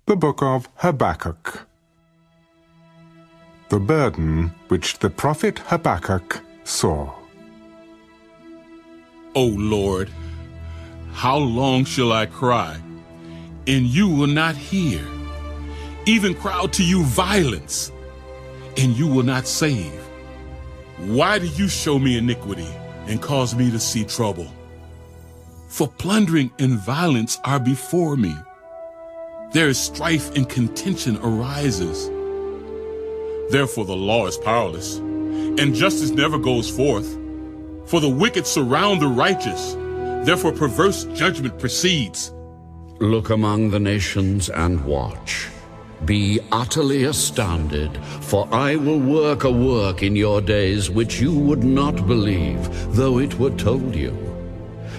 The book of Habakkuk. The burden which the prophet Habakkuk saw. O Lord, how long shall I cry, and you will not hear? Even cry out to you violence, and you will not save. Why do you show me iniquity and cause me to see trouble? For plundering and violence are before me. There is strife and contention arises. Therefore the law is powerless, and justice never goes forth. For the wicked surround the righteous, therefore perverse judgment proceeds. Look among the nations and watch. Be utterly astounded, for I will work a work in your days which you would not believe, though it were told you.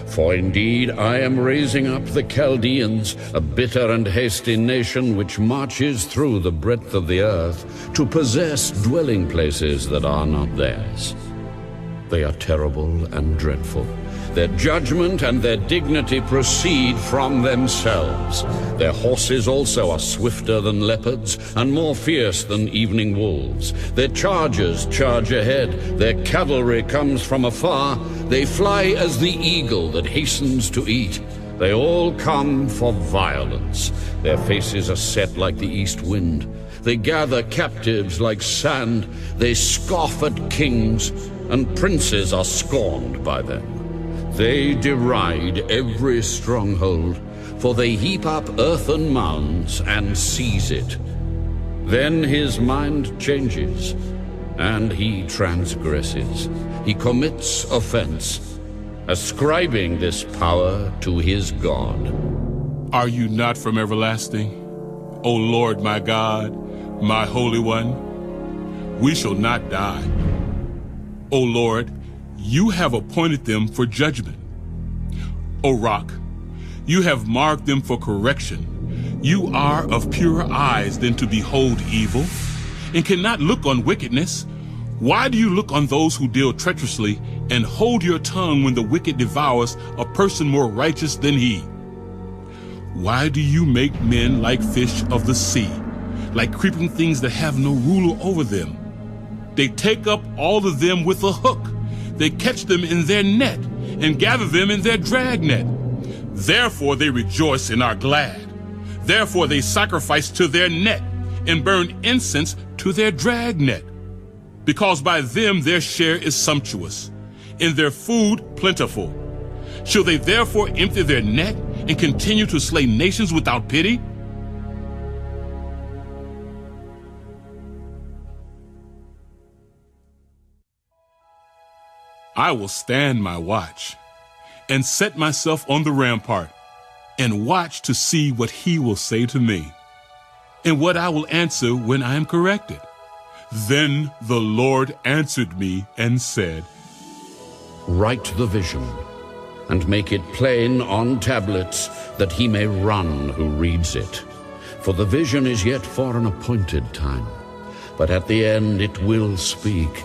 For indeed I am raising up the Chaldeans, a bitter and hasty nation which marches through the breadth of the earth, to possess dwelling places that are not theirs. They are terrible and dreadful. Their judgment and their dignity proceed from themselves. Their horses also are swifter than leopards, and more fierce than evening wolves. Their chargers charge ahead, their cavalry comes from afar. They fly as the eagle that hastens to eat. They all come for violence. Their faces are set like the east wind. They gather captives like sand. They scoff at kings, and princes are scorned by them. They deride every stronghold, for they heap up earthen mounds and seize it. Then his mind changes, and he transgresses. He commits offense, ascribing this power to his God. Are you not from everlasting, O Lord my God, my Holy One? We shall not die. O Lord, you have appointed them for judgment. O Rock, you have marked them for correction. You are of purer eyes than to behold evil, and cannot look on wickedness. Why do you look on those who deal treacherously, and hold your tongue when the wicked devours a person more righteous than he? Why do you make men like fish of the sea, like creeping things that have no ruler over them? They take up all of them with a hook. They catch them in their net and gather them in their dragnet. Therefore they rejoice and are glad. Therefore they sacrifice to their net and burn incense to their dragnet. Because by them their share is sumptuous, and their food plentiful. Shall they therefore empty their net and continue to slay nations without pity? I will stand my watch and set myself on the rampart and watch to see what he will say to me and what I will answer when I am corrected. Then the Lord answered me and said, Write the vision and make it plain on tablets, that he may run who reads it. For the vision is yet for an appointed time, but at the end it will speak,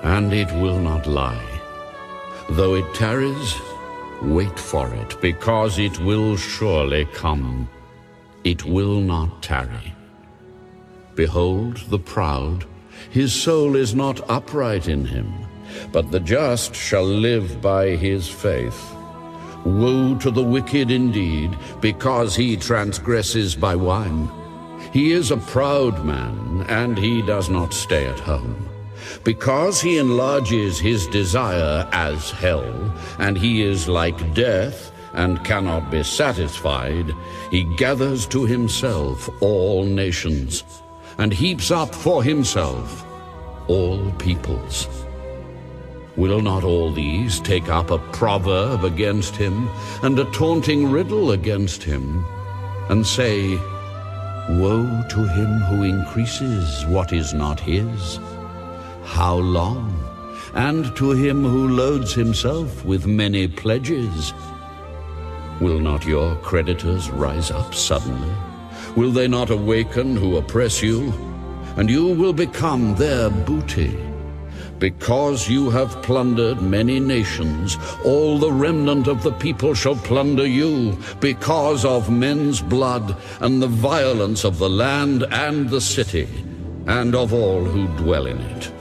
and it will not lie. Though it tarries, wait for it, because it will surely come. It will not tarry. Behold the proud, his soul is not upright in him, but the just shall live by his faith. Woe to the wicked indeed, because he transgresses by wine. He is a proud man, and he does not stay at home. Because he enlarges his desire as hell, and he is like death, and cannot be satisfied, he gathers to himself all nations, and heaps up for himself all peoples. Will not all these take up a proverb against him, and a taunting riddle against him, and say, Woe to him who increases what is not his? How long? And to him who loads himself with many pledges? Will not your creditors rise up suddenly? Will they not awaken who oppress you? And you will become their booty. Because you have plundered many nations, all the remnant of the people shall plunder you, because of men's blood and the violence of the land and the city, and of all who dwell in it.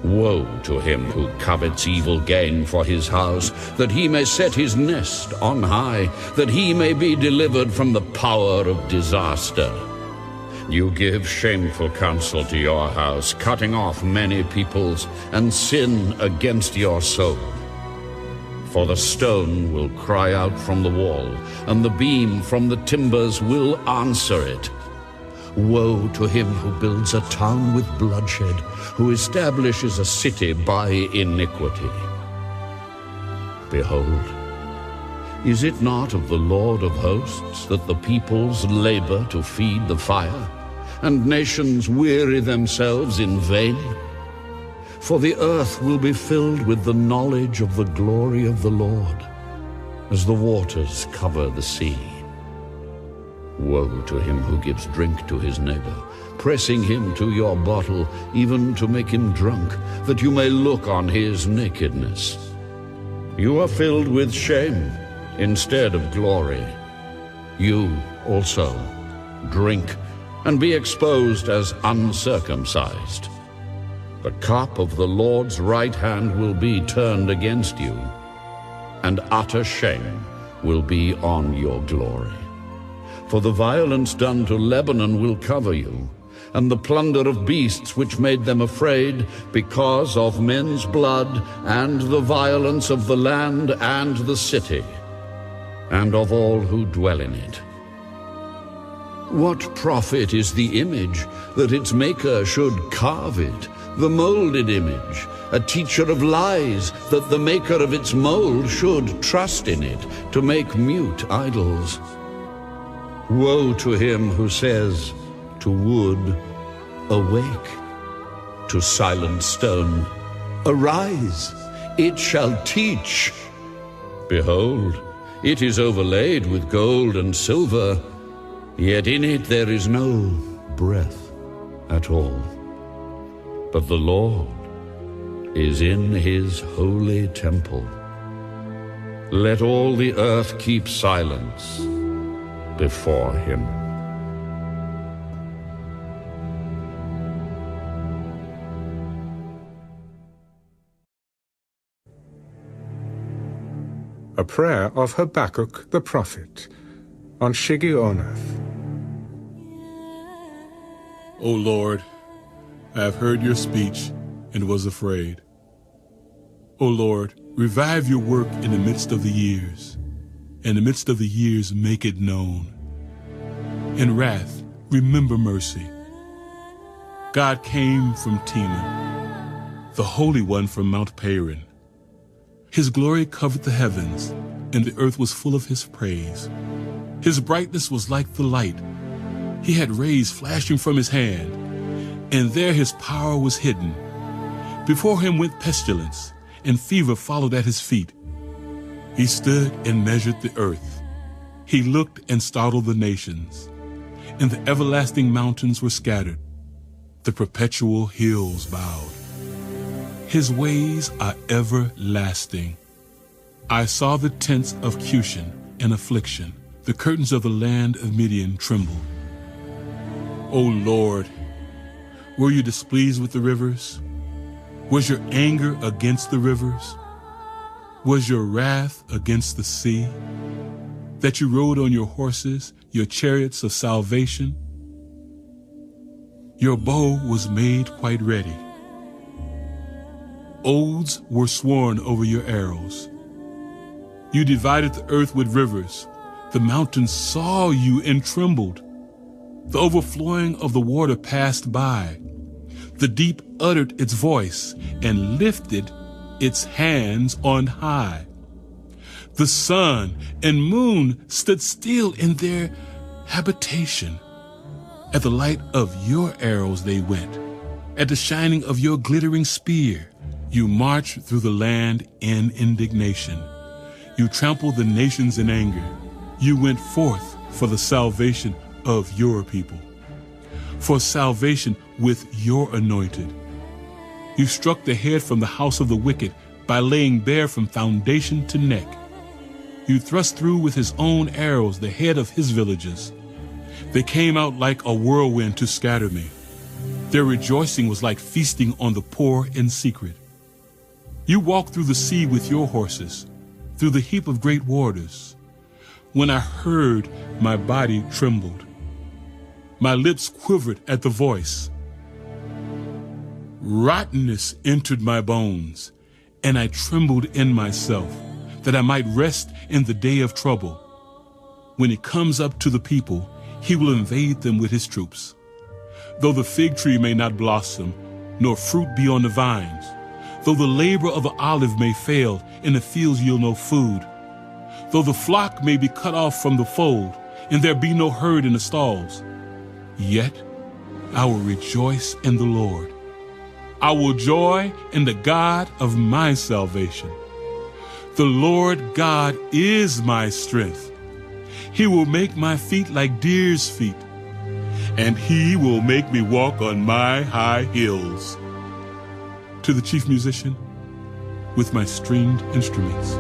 Woe to him who covets evil gain for his house, that he may set his nest on high, that he may be delivered from the power of disaster. You give shameful counsel to your house, cutting off many peoples, and sin against your soul. For the stone will cry out from the wall, and the beam from the timbers will answer it. Woe to him who builds a town with bloodshed, who establishes a city by iniquity. Behold, is it not of the Lord of hosts that the peoples labor to feed the fire, and nations weary themselves in vain? For the earth will be filled with the knowledge of the glory of the Lord, as the waters cover the sea. Woe to him who gives drink to his neighbor, pressing him to your bottle, even to make him drunk, that you may look on his nakedness. You are filled with shame instead of glory. You also drink and be exposed as uncircumcised. The cup of the Lord's right hand will be turned against you, and utter shame will be on your glory. For the violence done to Lebanon will cover you, and the plunder of beasts which made them afraid, because of men's blood, and the violence of the land and the city, and of all who dwell in it. What profit is the image that its maker should carve it, the molded image, a teacher of lies, that the maker of its mold should trust in it to make mute idols? Woe to him who says to wood, awake, to silent stone, arise, it shall teach. Behold, it is overlaid with gold and silver, yet in it there is no breath at all. But the Lord is in his holy temple. Let all the earth keep silence before him. A prayer of Habakkuk the prophet on Shigionoth. O Lord, I have heard your speech and was afraid. O Lord, revive your work in the midst of the years. In the midst of the years, make it known. In wrath, remember mercy. God came from Teman, the Holy One from Mount Paran. His glory covered the heavens, and the earth was full of his praise. His brightness was like the light. He had rays flashing from his hand, and there his power was hidden. Before him went pestilence, and fever followed at his feet. He stood and measured the earth. He looked and startled the nations, and the everlasting mountains were scattered. The perpetual hills bowed. His ways are everlasting. I saw the tents of Cushan in affliction. The curtains of the land of Midian trembled. O Lord, were you displeased with the rivers? Was your anger against the rivers? Was your wrath against the sea? That you rode on your horses, your chariots of salvation? Your bow was made quite ready. Oaths were sworn over your arrows. You divided the earth with rivers. The mountains saw you and trembled. The overflowing of the water passed by. The deep uttered its voice and lifted its hands on high. The sun and moon stood still in their habitation. At the light of your arrows they went. At the shining of your glittering spear, you marched through the land in indignation. You trampled the nations in anger. You went forth for the salvation of your people, for salvation with your anointed. You struck the head from the house of the wicked by laying bare from foundation to neck. You thrust through with his own arrows the head of his villages. They came out like a whirlwind to scatter me. Their rejoicing was like feasting on the poor in secret. You walked through the sea with your horses, through the heap of great waters. When I heard, my body trembled. My lips quivered at the voice. Rottenness entered my bones, and I trembled in myself, that I might rest in the day of trouble. When he comes up to the people, he will invade them with his troops. Though the fig tree may not blossom, nor fruit be on the vines, though the labor of the olive may fail, and the fields yield no food, though the flock may be cut off from the fold, and there be no herd in the stalls, yet I will rejoice in the Lord. I will joy in the God of my salvation. The Lord God is my strength. He will make my feet like deer's feet, and he will make me walk on my high hills. To the chief musician, with my stringed instruments.